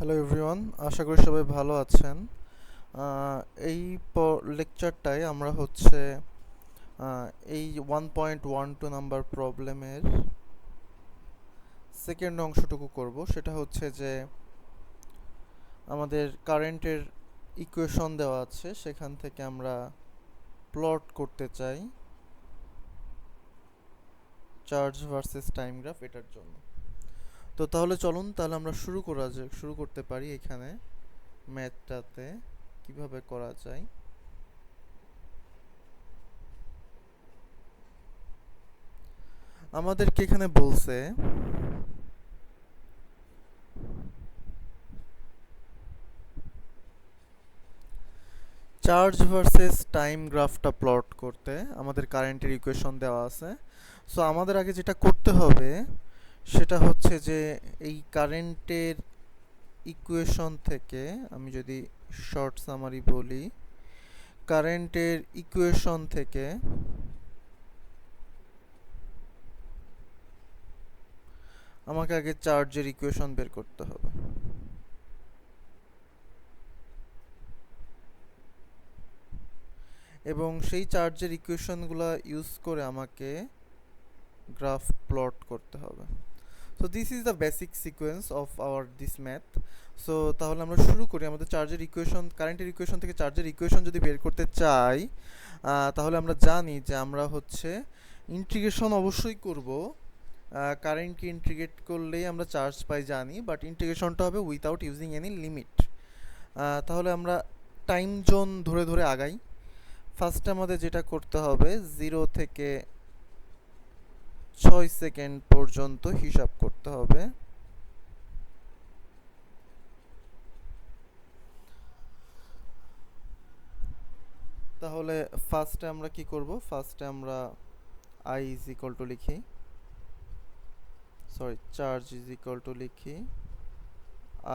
Hello everyone, আশা করি সবাই ভালো আছেন। আহ, এই লেকচারটায় আমরা হচ্ছে আহ, এই 1.12 নাম্বার প্রবলেমের সেকেন্ড অংশটুকু করব। সেটা হচ্ছে যে আমাদের কারেন্টের ইকুয়েশন দেওয়া আছে, সেখান থেকে আমরা প্লট করতে চাই চার্জ ভার্সেস টাইম গ্রাফ এটার জন্য। তো তাহলে চলুন, তাহলে আমরা শুরু করতে পারি এখানে ম্যাথটাতে কিভাবে করা যায়। আমাদেরকে এখানে বলছে চার্জ ভার্সেস টাইম গ্রাফটা প্লট করতে। আমাদের কারেন্টের ইকুয়েশন দেওয়া আছে। সো আমাদের আগে যেটা করতে হবে সেটা হচ্ছে যে এই কারেন্টের ইকুয়েশন থেকে আমি যদি শর্ট সামারি বলি, কারেন্টের ইকুয়েশন থেকে আমাকে আগে চার্জের ইকুয়েশন বের করতে হবে, এবং সেই চার্জের ইকুয়েশনগুলো ইউজ করে আমাকে গ্রাফ প্লট করতে হবে। So this is the basic sequence of our this math. So তাহলে আমরা শুরু করি। আমাদের চার্জের ইকুয়েশন, কারেন্টের ইকুয়েশন থেকে চার্জের ইকুয়েশন যদি বের করতে চাই, তাহলে আমরা জানি যে আমরা হচ্ছে ইন্টিগ্রেশন অবশ্যই করব। কারেন্টকে ইন্টিগ্রেট করলেই আমরা চার্জ পাই জানি, বাট ইন্টিগ্রেশনটা হবে উইথাউট ইউজিং এনি লিমিট। তাহলে আমরা টাইম জোন ধরে ধরে আগাই। ফার্স্টে আমাদের যেটা করতে হবে, 0 থেকে 6 সেকেন্ড পর্যন্ত হিসাব করতে হবে। তাহলে ফার্স্টে আমরা কি করব, ফার্স্টে আমরা i ইজ ইকুয়াল টু লিখি, sorry, charge is equal to লিখি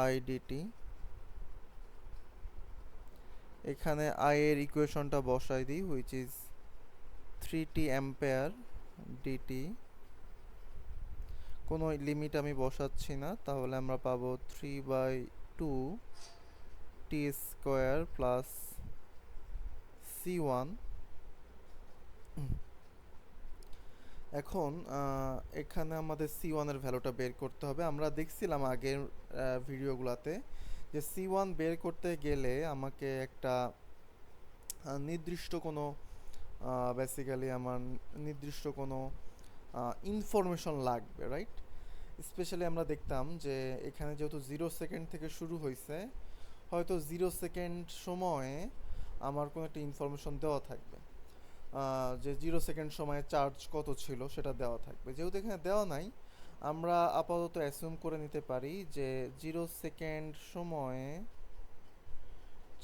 i ডিটি। এখানে i এর ইকুয়েশনটা বসাই দিই, which is 3t ampere dt. কোনো লিমিট আমি বসাচ্ছি না, তাহলে আমরা পাবো 3/2 টি স্কোয়ার প্লাস c1। এখন এখানে আমাদের c1 এর ভ্যালুটা বের করতে হবে। আমরা দেখছিলাম আগের ভিডিওগুলোতে যে c1 বের করতে গেলে আমাকে একটা নির্দিষ্ট কোনো বেসিক্যালি আমার নির্দিষ্ট কোনো ইনফরমেশন লাগবে, রাইট? স্পেশালি আমরা দেখতাম যে এখানে যেহেতু 0 সেকেন্ড থেকে শুরু হয়েছে, হয়তো 0 সেকেন্ড সময়ে আমার কোনো একটা ইনফরমেশন দেওয়া থাকবে, যে 0 সেকেন্ড সময়ে চার্জ কত ছিল সেটা দেওয়া থাকবে। যেহেতু এখানে দেওয়া নাই, আমরা আপাতত অ্যাসিউম করে নিতে পারি যে 0 সেকেন্ড সময়ে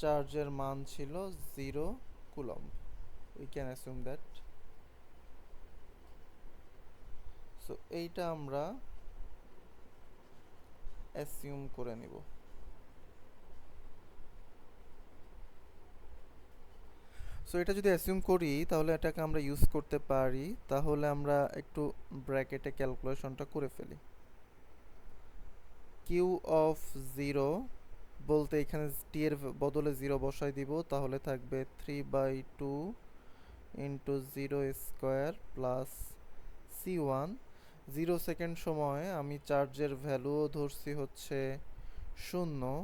চার্জের মান ছিল 0 coulomb. We can assume that. So এইটা আমরা অ্যাসিউম করে নিব। সো এটা যদি অ্যাসিউম করি, তাহলে এটাকে আমরা ইউজ করতে পারি। তাহলে আমরা একটু ব্র্যাকেটে ক্যালকুলেশনটা করে ফেলি। কিউ অফ 0 বলতে এখানে টি এর বদলে 0 বসাই দিব, তাহলে থাকবে 3/2 into 0 square plus c1। 0 second সময় আমি চার্জের ভ্যালুও ধরছি হচ্ছে 0।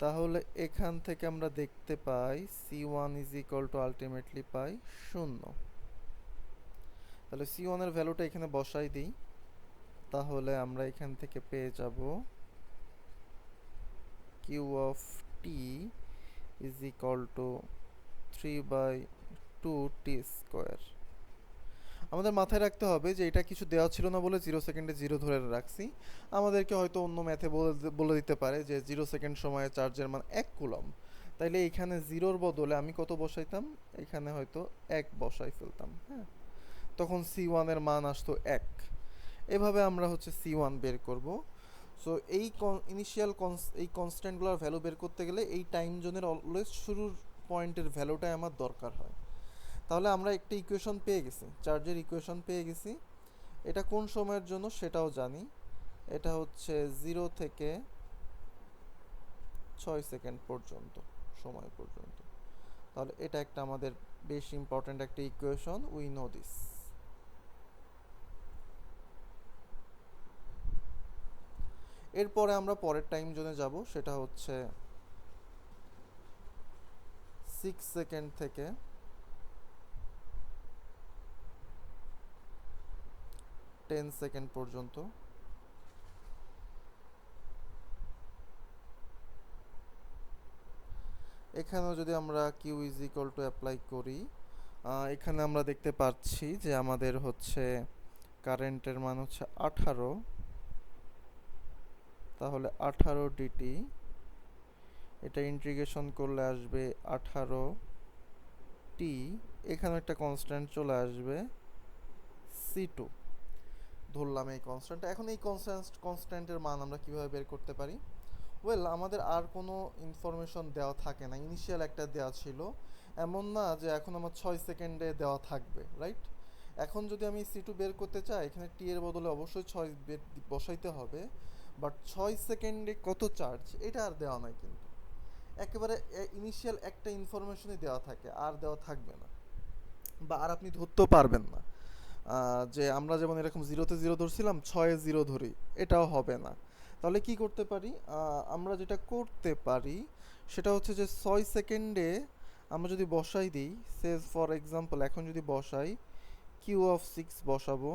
তাহলে এখান থেকে আমরা দেখতে পাই c1 is equal to ultimately পাই 0। তাহলে c1 এর ভ্যালুটা এখানে বসাই দিই, তাহলে আমরা এখান থেকে পেয়ে যাব q of t is equal to 3/2 t square. আমাদের মাথায় রাখতে হবে যে এটা কিছু দেওয়া ছিল না বলে 0 সেকেন্ডে 0 ধরে রাখছি। আমাদেরকে হয়তো অন্য ম্যাথে বলে দিতে পারে যে 0 সেকেন্ড সময়ে চার্জের মান 1 কুলম্ব। তাইলে এখানে 0-র বদলে আমি কত বসাইতাম, এখানে হয়তো 1 বসাই ফেলতাম, হ্যাঁ। তখন c1 এর মান আসতো 1। এভাবে আমরা হচ্ছে c1 বের করব। সো এই ইনিশিয়াল এই কনস্ট্যান্টগুলোর ভ্যালু বের করতে গেলে এই টাইম জোনের অলওয়েজ শুরুর পয়েন্টের ভ্যালুটাই আমার দরকার হয়। তাহলে আমরা একটা ইকুয়েশন পেয়ে গেছি, চার্জের ইকুয়েশন পেয়ে গেছি। এটা কোন সময়ের জন্য সেটাও জানি, এটা হচ্ছে 0 থেকে 6 সেকেন্ড পর্যন্ত সময় পর্যন্ত। তাহলে এটা একটা আমাদের বেশ ইম্পর্ট্যান্ট একটা ইকুয়েশন, উই নো দিস। এরপরে আমরা পরের টাইম জোনে যাব, সেটা হচ্ছে 6 সেকেন্ড থেকে 10 সেকেন্ড পর্যন্ত। এখানেও যদি আমরা q is equal to apply করি, এখানে আমরা দেখতে পাচ্ছি যে আমাদের হচ্ছে কারেন্টের মান হচ্ছে 18, তাহলে 18 ডিটি, এটা ইন্টিগ্রেশন করলে আসবে 18 টি, এখানে একটা কনস্ট্যান্ট চলে আসবে C2, ধরলাম এই কনস্ট্যান্ট। এখন এই কনস্ট্যান্টের মান আমরা কিভাবে বের করতে পারি? ওয়েল, আমাদের আর কোনো ইনফরমেশন দেওয়া থাকে না, ইনিশিয়াল একটা দেওয়া ছিল, এমন না যে এখন আমার 6 সেকেন্ডে দেওয়া থাকবে, রাইট? এখন যদি আমি C2 বের করতে চাই, এখানে টি এর বদলে অবশ্যই 6 বসাইতে হবে, বাট 6 সেকেন্ডে কত চার্জ এটা আর দেওয়া নাই, কিন্তু একেবারে ইনিশিয়াল একটা ইনফরমেশনই দেওয়া থাকে, আর দেওয়া থাকবে না, বা আর আপনি ধরতেও পারবেন না যে আমরা যেমন এরকম 0-তে 0 ধরছিলাম, 6-এ 0 ধরি, এটাও হবে না। তাহলে কি করতে পারি? আমরা যেটা করতে পারি সেটা হচ্ছে যে 6 সেকেন্ডে আমরা যদি বসাই দিই, সে ফর এক্সাম্পল এখন যদি বসাই কিউ অফ 6 বসাবো,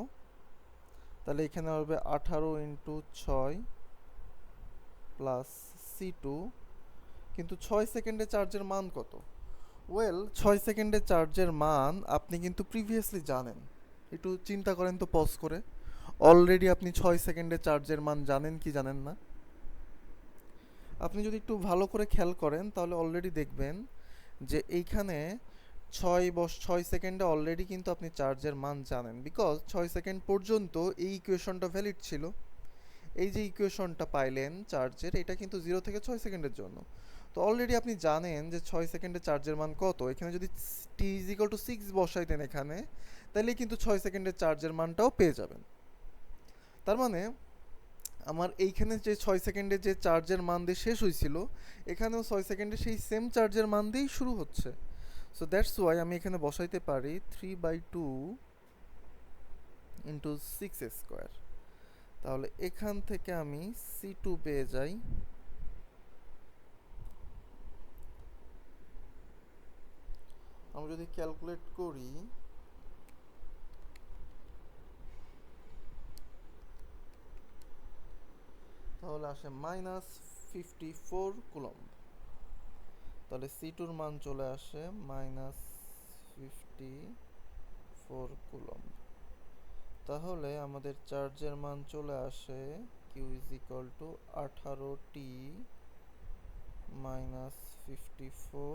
তাহলে এখানে হবে 18 ইন্টু 6 প্লাস C2, কিন্তু 6 সেকেন্ডে চার্জের মান কত? ওয়েল, 6 সেকেন্ডে চার্জের মান আপনি কিন্তু প্রিভিয়াসলি জানেন, একটু চিন্তা করেন তো পজ করে। অলরেডি আপনি 6 সেকেন্ডে চার্জের মান জানেন কি জানেন না? আপনি যদি একটু ভালো করে খেয়াল করেন তাহলে অলরেডি দেখবেন যে এইখানে 6 সেকেন্ডে অলরেডি কিন্তু আপনি চার্জের মান জানেন, বিকজ 6 সেকেন্ড পর্যন্ত এই ইকুয়েশনটা ভ্যালিড ছিল। এই যে ইকুয়েশনটা পাইলেন চার্জের, এটা কিন্তু 0 থেকে 6 সেকেন্ডের জন্য। তো অলরেডি আপনি জানেন যে 6 সেকেন্ডে চার্জের মান কত। এখানে যদি টি ইজ ইকুয়াল টু 6 বসাই দেন এখানে, তাহলে কিন্তু 6 সেকেন্ডের চার্জের মানটাও পেয়ে যাবেন। তার মানে আমার এইখানে যে 6 সেকেন্ডে যে চার্জের মান দিয়ে শেষ হয়েছিল, এখানেও 6 সেকেন্ডে সেই সেম চার্জের মান দিয়েই শুরু হচ্ছে। সো দ্যাটস ওয়াই আমি এখানে বসাইতে পারি 3/2 ইন্টু 6 স্কোয়ার। তাহলে এখান থেকে আমি C2 পেয়ে যাই আমরা যদি ক্যালকুলেট করি, তাহলে আসে -54 কুলম্ব। তাহলে C2-র মান চলে আসে -54 কুলম্ব। তাহলে আমাদের চার্জের মান চলে আসে Q is equal two 18t -54।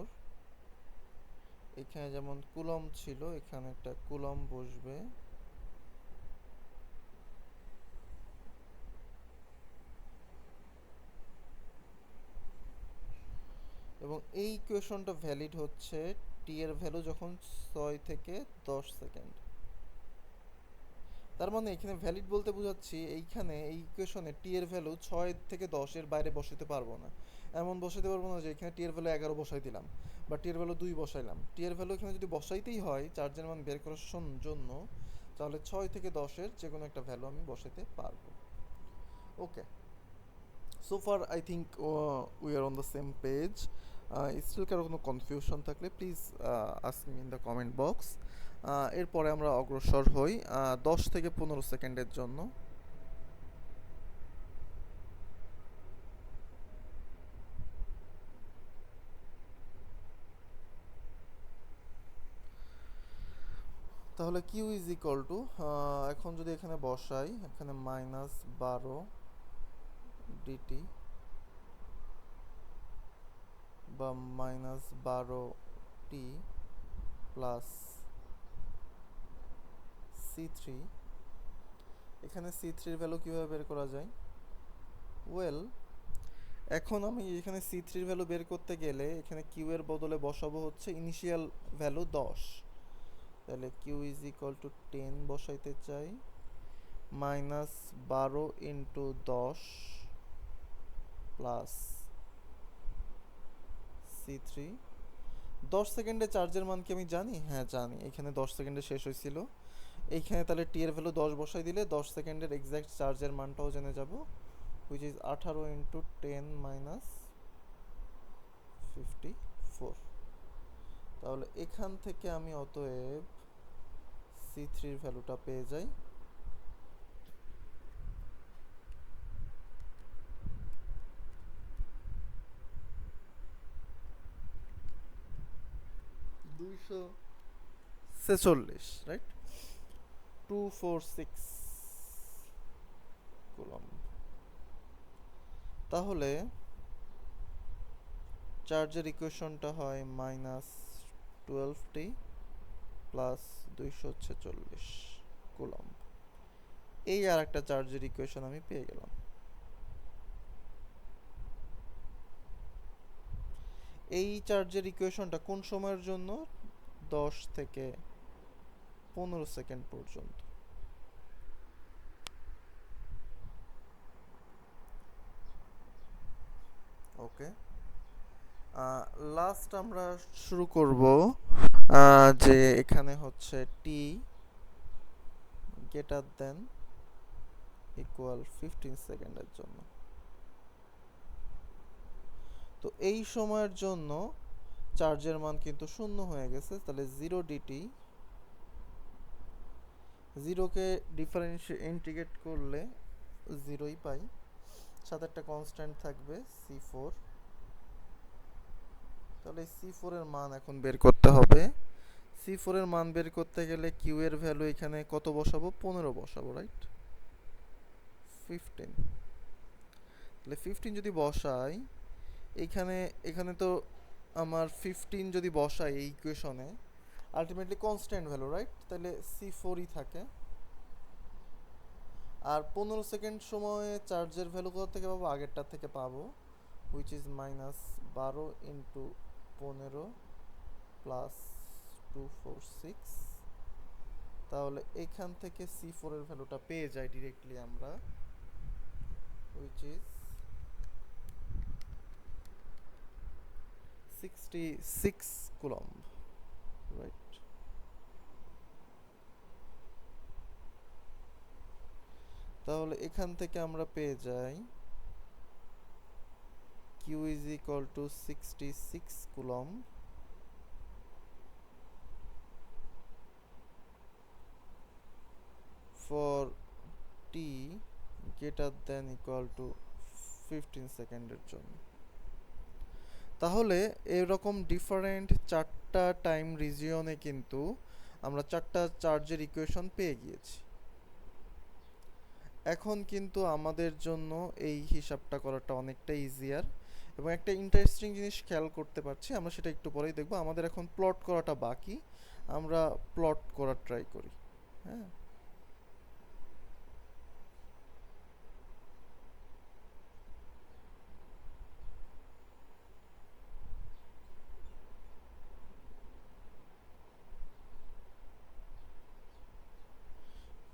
এখানে যেমন কুলম্ব ছিল, এখানে একটা কুলম্ব বসবে, এবং এই ইকুয়েশনটা ভ্যালিড হচ্ছে টি এর ভ্যালু যখন 6 থেকে 10 সেকেন্ড। তার মানে এখানে ভ্যালিড বলতে বোঝাচ্ছি এইখানে এই ইকুয়েশনে টি এর ভ্যালু 6 থেকে 10 এর বাইরে বসাতে পারবো না। এমন বসাতে পারবো না যে এখানে টি এর ভ্যালু 11 বসাই দিলাম বা টি এর ভ্যালু 2 বসাইলাম। টি এর ভ্যালু এখানে যদি বসাইতেই হয় চার্জের মান বের করার জন্য, তাহলে 6 থেকে 10 এর যে কোনো একটা ভ্যালু আমি বসাতে পারবো। Okay, so far I think we are on the same page. Still কারো কোনো কনফিউশন থাকলে please ask me in the comment box. এরপরে আমরা অগ্রসর হই 10 থেকে 15 সেকেন্ডের জন্য। তাহলে কিউ ইজ ইকুয়াল টু, এখন যদি এখানে বসাই, এখানে -12 ডিটি বা -12t প্লাস C3। এখানে C3-র ভ্যালু কীভাবে বের করা যায়? ওয়েল, এখন আমি এখানে C3-র ভ্যালু বের করতে গেলে এখানে কিউ এর বদলে বসাবো হচ্ছে ইনিশিয়াল ভ্যালু 10। তাহলে কিউ ইজ ইকুয়াল টু 10 বসাইতে চাই, মাইনাস 12 ইন্টু 10 প্লাস C3। 10 সেকেন্ডে চার্জের মান কি আমি জানি? হ্যাঁ জানি, এখানে 10 সেকেন্ডে শেষ হয়েছিল। এইখানে তাহলে টি এর ভ্যালু 10 বসাই দিলে 10 সেকেন্ডের এক্স্যাক্ট চার্জের মানটাও জেনে যাব, হুইচ ইজ 18 ইন্টু 10 মাইনাস 54। তাহলে এখান থেকে আমি অতএব C3 এর ভ্যালুটা পেয়ে যাই 246, রাইট? 246 কুলম্ব। তাহলে চার্জের ইকুয়েশনটা হয় -12t প্লাস 246 কুলম্ব। এই আর একটা চার্জের ইকুয়েশন আমি পেয়ে গেলাম। এই চার্জের ইকুয়েশনটা কোন সময়ের জন্য? 10 থেকে 15 সেকেন্ড পর্যন্ত। ওকে, লাস্ট আমরা শুরু করব যে এখানে হচ্ছে টি গ্রেটার দেন ইকুয়াল 15 সেকেন্ডের জন্য। তো এই সময়ের জন্য চার্জের মান কিন্তু শূন্য হয়ে গেছে, তাহলে 0 ডিটি, 0কে ইন্টিগ্রেট করলে 0ই পাই, সাথে একটা কনস্ট্যান্ট থাকবে C4। তাহলে C4 এর মান এখন বের করতে হবে। C4 এর মান বের করতে গেলে কিউ এর ভ্যালু এখানে কত বসাবো? 15 বসাবো, রাইট? 15। তাহলে 15 যদি বসাই এখানে, এখানে তো আমার 15 যদি বসাই এই ইকুয়েশনে, আলটিমেটলি কনস্ট্যান্ট ভ্যালু, রাইট? তাহলে C4ই থাকে। আর 15 সেকেন্ড সময়ে চার্জের ভ্যালু কোথা থেকে পাবো? আগেরটার থেকে পাবো, হুইচ ইজ -12 ইন্টু 15 প্লাস 246। তাহলে এখান থেকে C4 এর ভ্যালুটা পেয়ে যাই ডিরেক্টলি আমরা, হুইচ ইজ 66 কুলম্ব, রাইট? তাহলে এখান থেকে আমরা পেয়ে যাই Q is equal to 66 coulomb for t greater than equal to 15 সেকেন্ডের জন্য। তাহলে এরকম ডিফারেন্ট চারটা টাইম রিজিয়নে কিন্তু আমরা চারটা চার্জের ইকুয়েশন পেয়ে গিয়েছি। এখন কিন্তু আমাদের জন্য এই হিসাবটা করাটা অনেকটা ইজিয়ার, এবং একটা ইন্টারেস্টিং জিনিস খেয়াল করতে পারছি, আমরা সেটা একটু পরেই দেখব। আমাদের এখন প্লট করাটা বাকি, আমরা প্লট করার ট্রাই করি। হ্যাঁ,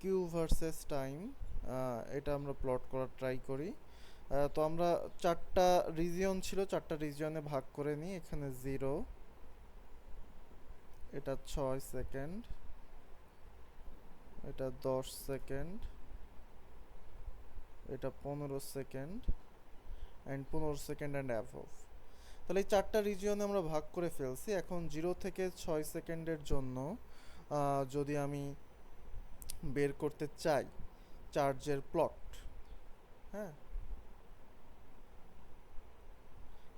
কিউ ভার্সেস টাইম, এটা আমরা প্লট করার ট্রাই করি। তো আমরা চারটা রিজিয়ন ছিল, চারটা রিজিয়নে ভাগ করে নিই। এখানে 0, এটা 6 সেকেন্ড, এটা 10 সেকেন্ড, এটা 15 সেকেন্ড, অ্যান্ড 15 সেকেন্ড অ্যান্ড অ্যাভভ। তাহলে এই চারটা রিজিয়নে আমরা ভাগ করে ফেলছি। এখন 0 থেকে 6 সেকেন্ডের জন্য যদি আমি বের করতে চাই চার্জের প্লট, হ্যাঁ,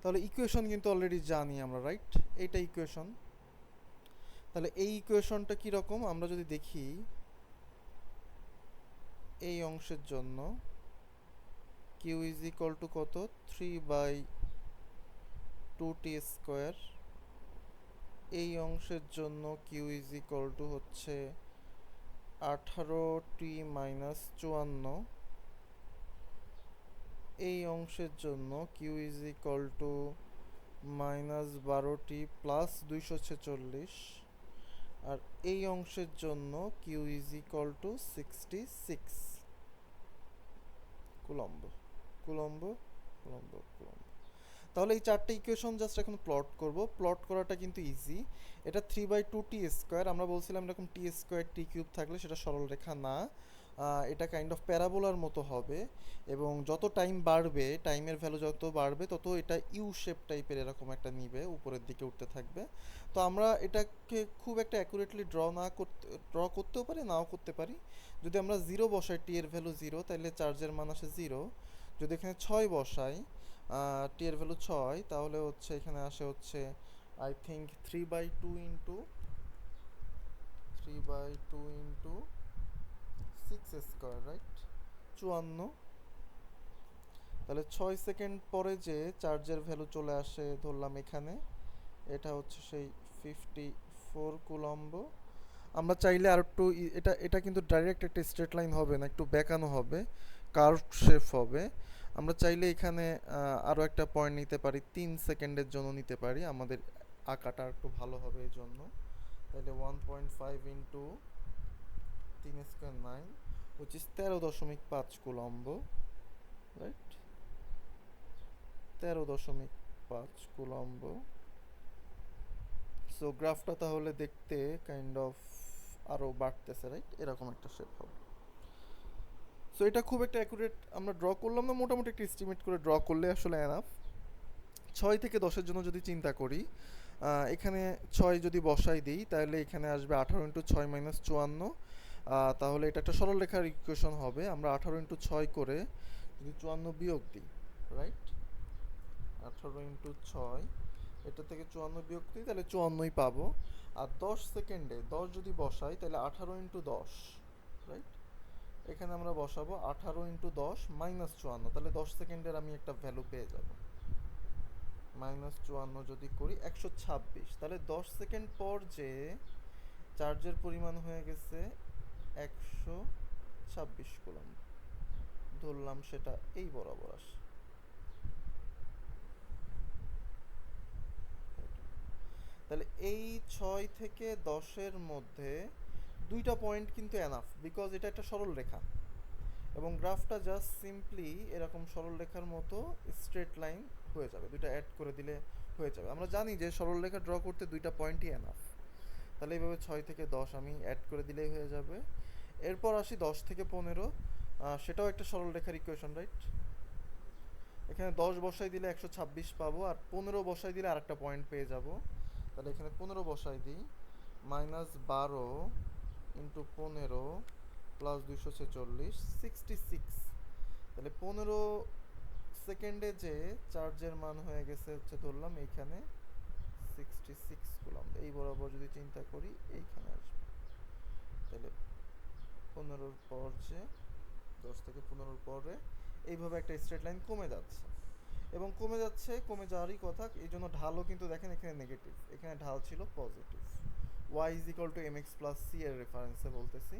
তাহলে ইকুয়েশন কিন্তু অলরেডি জানি আমরা, রাইট? এইটা ইকুয়েশন। তাহলে এই ইকুয়েশনটা কীরকম আমরা যদি দেখি, এই অংশের জন্য কিউ ইজ ইকুয়াল টু কত? 3/2t²। এই অংশের জন্য কিউ ইজ ইকুয়াল টু হচ্ছে 18t-54। এই অংশের জন্য q is equal to -12t plus 246। আর এই অংশের জন্য q is equal to 66। Coulomb coulomb coulomb coulomb. তাহলে এই চারটে ইকুয়েশন জাস্ট এখন প্লট করব। প্লট করাটা কিন্তু ইজি। এটা 3/2t², আমরা বলছিলাম এরকম t² t³ থাকলে সেটা সরলরেখা না, এটা কাইন্ড অফ প্যারাবোলার মতো হবে। এবং যত টাইম বাড়বে, টাইমের ভ্যালু যত বাড়বে তত এটা ইউ শেপ টাইপের এরকম একটা নিবে, উপরের দিকে উঠতে থাকবে। তো আমরা এটাকে খুব একটা অ্যাকুরেটলি ড্র করতেও পারি, নাও করতে পারি। যদি আমরা 0 বসাই, টি এর ভ্যালু 0, তাহলে চার্জের মান আসে 0। যদি এখানে 6 বসাই, টি এর ভ্যালু 6, তাহলে হচ্ছে এখানে আসে হচ্ছে আই থিঙ্ক 3/2 ইন্টু রাইট, 54। তাহলে 6 সেকেন্ড পরে যে চার্জের ভ্যালু চলে আসে ধরলাম এখানে, এটা হচ্ছে সেই 54 কুলম্ব। আমরা চাইলে আর একটু এটা এটা কিন্তু ডাইরেক্ট একটা স্ট্রেট লাইন হবে না, একটু বেঁকানো হবে, কার্ভ শেপ হবে। আমরা চাইলে এখানে আরও একটা পয়েন্ট নিতে পারি, 3 সেকেন্ডের জন্য নিতে পারি, আমাদের আঁকাটা একটু ভালো হবে এই জন্য। তাহলে 1.5 into 3² 9, which is 13.5 coulomb, right, 13.5 coulomb. So গ্রাফটা তাহলে দেখতে কাইন্ড অফ আরও বাড়তেছে, রাইট, এরকম একটা শেপ হবে। সো এটা খুব একটা অ্যাকুরেট আমরা ড্র করলাম না, মোটামুটি একটা এস্টিমেট করে ড্র করলে আসলে এনাফ। 6 থেকে 10-এর জন্য যদি চিন্তা করি, এখানে 6 যদি বসাই দিই, তাহলে এখানে আসবে 18 ইন্টু 6 মাইনাস 54। তাহলে এটা একটা সরলরেখার ইকুয়েশন হবে। আমরা 18 ইন্টু 6 করে যদি 54 বিয়োগ দিই, রাইট, 18 ইন্টু 6, এটা থেকে 54 বিয়োগ দিই, তাহলে 54ই পাবো। আর 10 সেকেন্ডে 10 যদি বসাই, তাহলে 18 ইন্টু 10, রাইট, এখানে আমরা বসাবো 18 ইন্টু 10 মাইনাস 54, তাহলে 10 সেকেন্ডের আমি একটা ভ্যালু পেয়ে যাব। মাইনাস 54 যদি করি 126, তাহলে 10 সেকেন্ড পর যে চার্জের পরিমাণ হয়ে গেছে 126 কুলম্ব, ধরলাম সেটা এই বরাবর আসে। তাহলে এই 6 থেকে 10-এর মধ্যে দুইটা পয়েন্ট কিন্তু এনাফ, বিকজ এটা একটা সরল রেখা এবং গ্রাফটা জাস্ট সিম্পলি এরকম সরল রেখার মতো স্ট্রেট লাইন হয়ে যাবে, দুইটা অ্যাড করে দিলে হয়ে যাবে। আমরা জানি যে সরল রেখা ড্র করতে দুইটা পয়েন্টই এনাফ। তাহলে এইভাবে 6 থেকে 10 আমি অ্যাড করে দিলেই হয়ে যাবে। এরপর আসি 10 থেকে 15, সেটাও একটা সরল রেখার ইকুয়েশন, রাইট। এখানে 10 বসাই দিলে 126 পাবো, আর 15 বসাই দিলে আরেকটা পয়েন্ট পেয়ে যাব। তাহলে এখানে 15 বসাই দিই, মাইনাস 12 ইন্টু 15 প্লাস 246, 66। তাহলে 15 সেকেন্ডে যে চার্জের মান হয়ে গেছে হচ্ছে ধরলাম এইখানে 66 কুলম্ব। এই বরাবর যদি চিন্তা করি এইখানে আসবে, তাহলে 15-র পর যে 10 থেকে 15-র পরে এইভাবে একটা স্ট্রেট লাইন কমে যাচ্ছে এবং কমে যাচ্ছে, কমে যাওয়ারই কথা। এই জন্য ঢালও কিন্তু দেখেন এখানে নেগেটিভ, এখানে ঢাল ছিল positive. y is equal two mx plus c এর রেফারেন্সে বলতেছি।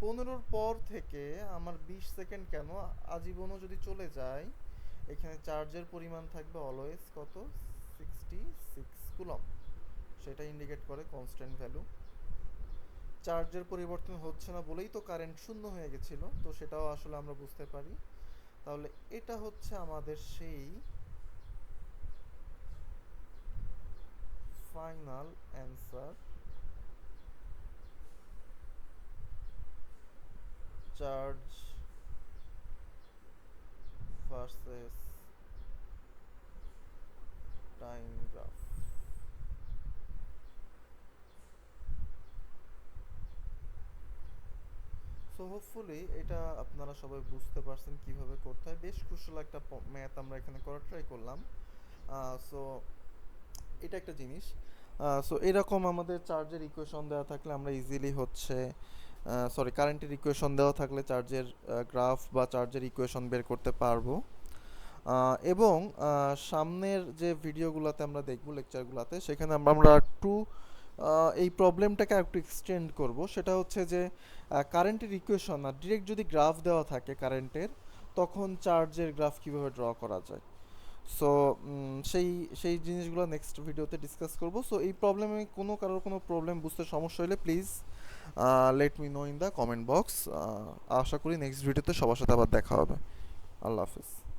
15-র পর থেকে আমার 20 সেকেন্ড কেন, আজীবনও যদি চলে যায়, এখানে চার্জের পরিমাণ থাকবে অলওয়েজ কত, 66 কুলম্ব। সেটা ইন্ডিকেট করে কনস্ট্যান্ট ভ্যালু। চার্জের পরিবর্তন হচ্ছে না বলেই তো কারেন্ট শূন্য হয়ে গেছিল, তো সেটাও আসলে আমরা বুঝতে পারি। তাহলে এটা হচ্ছে আমাদের সেই final answer, charge versus time graph. So hopefully এটা আপনারা সবাই বুঝতে পারছেন কিভাবে করতে হয়। বেশ ক্রুশাল একটা ম্যাথ আমরা এখানে করার ট্রাই করলাম। সো এটা একটা জিনিস। সো এরকম আমাদের চার্জের ইকুয়েশন দেওয়া থাকলে আমরা ইজিলি হচ্ছে কারেন্টের ইকুয়েশন দেওয়া থাকলে চার্জের গ্রাফ বা চার্জের ইকুয়েশন বের করতে পারবো। এবং সামনের যে ভিডিওগুলোতে আমরা দেখব, লেকচারগুলোতে, সেখানে আমরা একটু এই প্রবলেমটাকে একটু এক্সটেন্ড করব। সেটা হচ্ছে যে কারেন্টের ইকুয়েশন আর ডিরেক্ট যদি গ্রাফ দেওয়া থাকে কারেন্টের, তখন চার্জের গ্রাফ কীভাবে ড্র করা যায়। সো সেই সেই জিনিসগুলো নেক্সট ভিডিওতে ডিসকাস করব। সো এই প্রবলেমে কারোর কোনো প্রবলেম বুঝতে সমস্যা হলে please let me know in the comment box. আশা করি নেক্সট ভিডিওতে সবার সাথে আবার দেখা হবে। আল্লাহ হাফেজ।